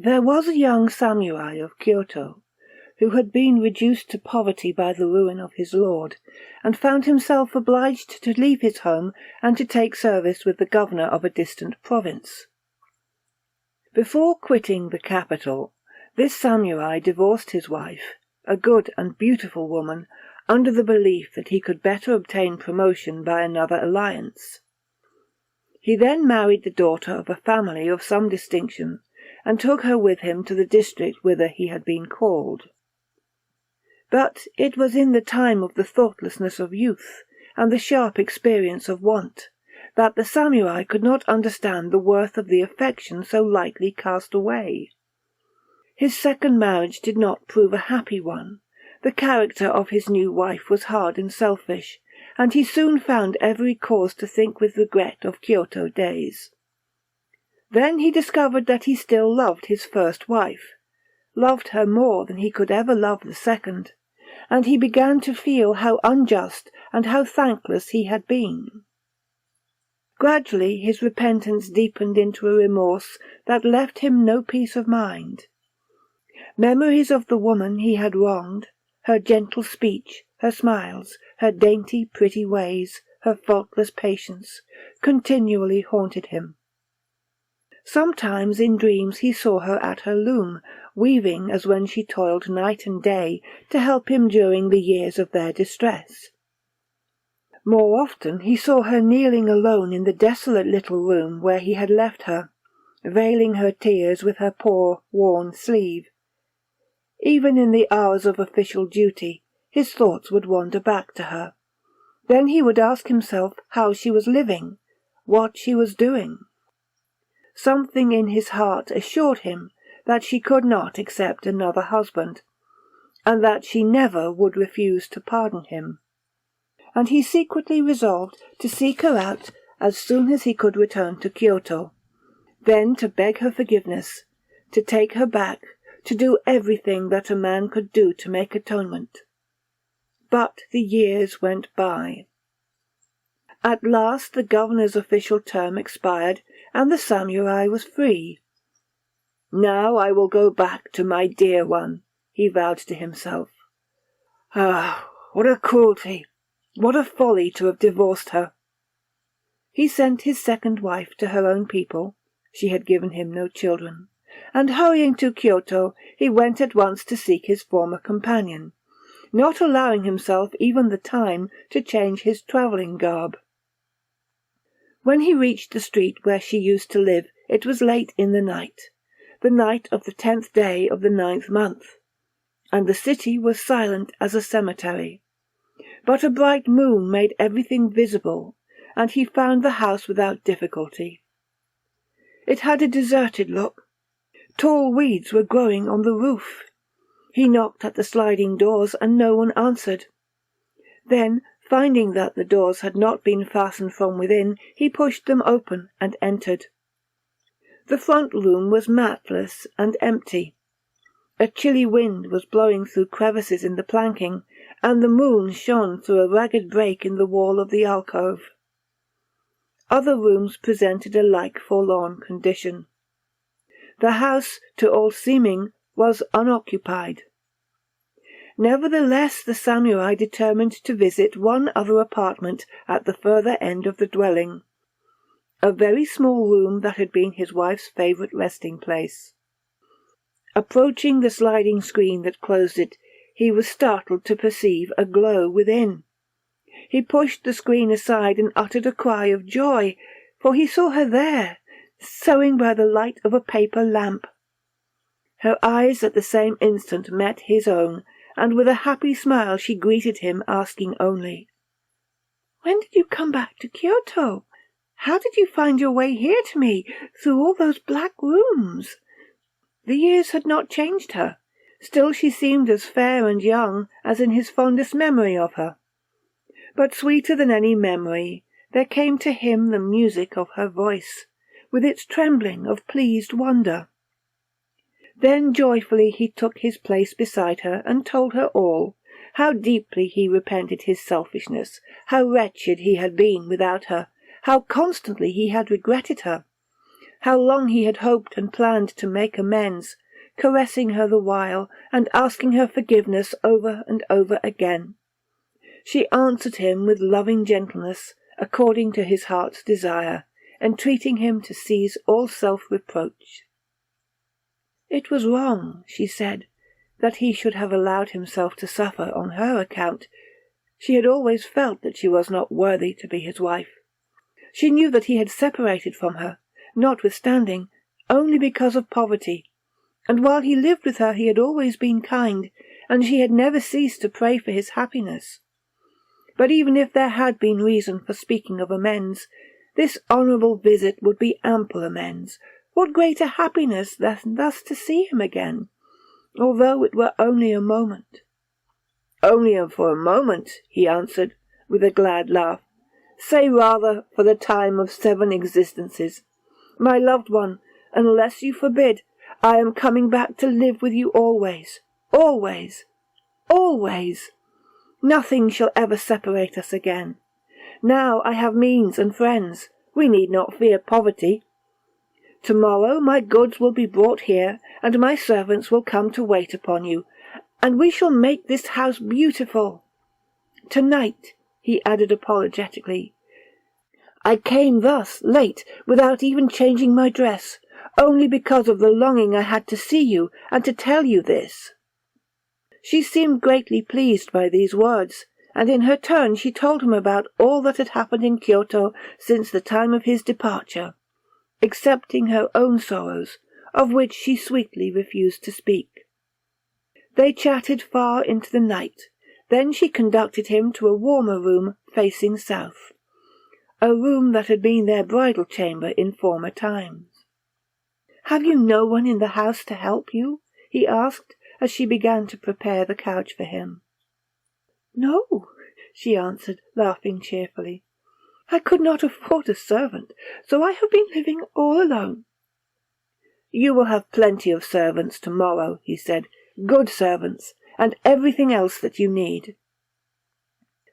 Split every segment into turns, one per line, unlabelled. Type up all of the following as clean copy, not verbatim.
There was a young samurai of Kyoto, who had been reduced to poverty by the ruin of his lord, and found himself obliged to leave his home and to take service with the governor of a distant province. Before quitting the capital, this samurai divorced his wife, a good and beautiful woman, under the belief that he could better obtain promotion by another alliance. He then married the daughter of a family of some distinction, and took her with him to the district whither he had been called. But it was in the time of the thoughtlessness of youth, and the sharp experience of want, that the samurai could not understand the worth of the affection so lightly cast away. His second marriage did not prove a happy one. The character of his new wife was hard and selfish, and he soon found every cause to think with regret of Kyoto days. Then he discovered that he still loved his first wife, loved her more than he could ever love the second, and he began to feel how unjust and how thankless he had been. Gradually his repentance deepened into a remorse that left him no peace of mind. Memories of the woman he had wronged, her gentle speech, her smiles, her dainty, pretty ways, her faultless patience, continually haunted him. Sometimes in dreams he saw her at her loom, weaving as when she toiled night and day to help him during the years of their distress. More often he saw her kneeling alone in the desolate little room where he had left her, veiling her tears with her poor, worn sleeve. Even in the hours of official duty, his thoughts would wander back to her. Then he would ask himself how she was living, what she was doing. Something in his heart assured him that she could not accept another husband, and that she never would refuse to pardon him. And he secretly resolved to seek her out as soon as he could return to Kyoto, then to beg her forgiveness, to take her back, to do everything that a man could do to make atonement. But the years went by. At last the governor's official term expired, and the samurai was free. "Now I will go back to my dear one," he vowed to himself. "Ah, what a cruelty! What a folly to have divorced her!" He sent his second wife to her own people, she had given him no children, and hurrying to Kyoto, he went at once to seek his former companion, not allowing himself even the time to change his travelling garb. When he reached the street where she used to live, it was late in the night of the 10th day of the 9th month, and the city was silent as a cemetery. But a bright moon made everything visible, and he found the house without difficulty. It had a deserted look. Tall weeds were growing on the roof. He knocked at the sliding doors, and no one answered. Then, finding that the doors had not been fastened from within, he pushed them open and entered. The front room was matless and empty. A chilly wind was blowing through crevices in the planking, and the moon shone through a ragged break in the wall of the alcove. Other rooms presented a like forlorn condition. The house, to all seeming, was unoccupied. Nevertheless, the samurai determined to visit one other apartment at the further end of the dwelling, a very small room that had been his wife's favourite resting-place. Approaching the sliding screen that closed it, he was startled to perceive a glow within. He pushed the screen aside and uttered a cry of joy, for he saw her there, sewing by the light of a paper lamp. Her eyes at the same instant met his own, and with a happy smile she greeted him, asking only, "When did you come back to Kyoto? How did you find your way here to me, through all those black rooms?" The years had not changed her. Still she seemed as fair and young as in his fondest memory of her. But sweeter than any memory, there came to him the music of her voice, with its trembling of pleased wonder. Then joyfully he took his place beside her and told her all, how deeply he repented his selfishness, how wretched he had been without her, how constantly he had regretted her, How long he had hoped and planned to make amends, caressing her the while, and asking her forgiveness over and over again. She answered him with loving gentleness, according to his heart's desire, entreating him to cease all self-reproach. It was wrong, she said, that he should have allowed himself to suffer on her account. She had always felt that she was not worthy to be his wife. She knew that he had separated from her, notwithstanding, only because of poverty, and while he lived with her he had always been kind, and she had never ceased to pray for his happiness. But even if there had been reason for speaking of amends, this honourable visit would be ample amends. What greater happiness than thus to see him again, although it were only a moment? "Only for a moment," he answered, with a glad laugh. "Say rather for the time of 7 existences. My loved one, unless you forbid, I am coming back to live with you always, always, always. Nothing shall ever separate us again. Now I have means and friends. We need not fear poverty. Tomorrow my goods will be brought here, and my servants will come to wait upon you, and we shall make this house beautiful. Tonight," he added apologetically, "I came thus late without even changing my dress, only because of the longing I had to see you and to tell you this." She seemed greatly pleased by these words, and in her turn she told him about all that had happened in Kyoto since the time of his departure, excepting her own sorrows, of which she sweetly refused to speak. They chatted far into the night. Then she conducted him to a warmer room facing south, a room that had been their bridal chamber in former times. "Have you no one in the house to help you?" he asked, as she began to prepare the couch for him. "No," she answered, laughing cheerfully. "I could not afford a servant, so I have been living all alone." "You will have plenty of servants tomorrow," he said, "good servants, and everything else that you need."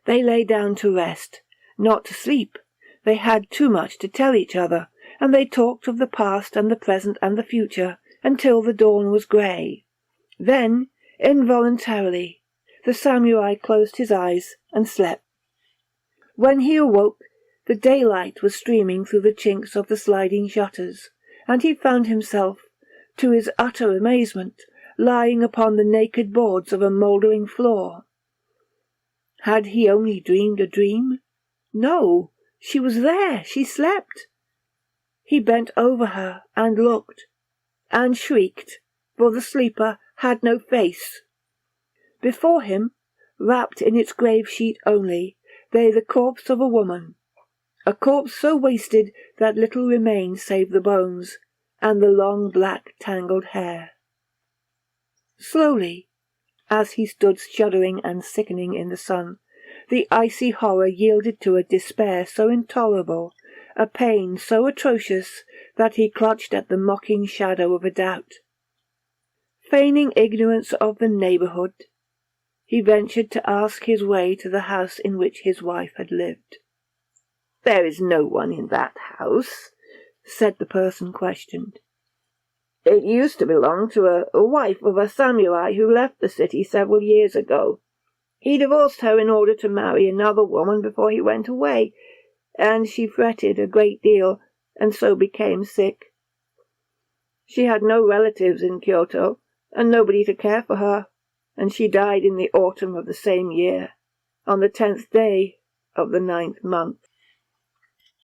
They lay down to rest, not to sleep. They had too much to tell each other, and they talked of the past and the present and the future until the dawn was grey. Then, involuntarily, the samurai closed his eyes and slept. When he awoke, the daylight was streaming through the chinks of the sliding shutters, and he found himself, to his utter amazement, lying upon the naked boards of a mouldering floor. Had he only dreamed a dream? No, she was there, she slept. He bent over her and looked, and shrieked, for the sleeper had no face. Before him, wrapped in its grave sheet only, lay the corpse of a woman, a corpse so wasted that little remained save the bones, and the long black tangled hair. Slowly, as he stood shuddering and sickening in the sun, the icy horror yielded to a despair so intolerable, a pain so atrocious, that he clutched at the mocking shadow of a doubt. Feigning ignorance of the neighbourhood, he ventured to ask his way to the house in which his wife had lived. "There is no one in that house," said the person questioned. "It used to belong to a wife of a samurai who left the city several years ago. He divorced her in order to marry another woman before he went away, and she fretted a great deal, and so became sick. She had no relatives in Kyoto, and nobody to care for her, and she died in the autumn of the same year, on the 10th day of the 9th month.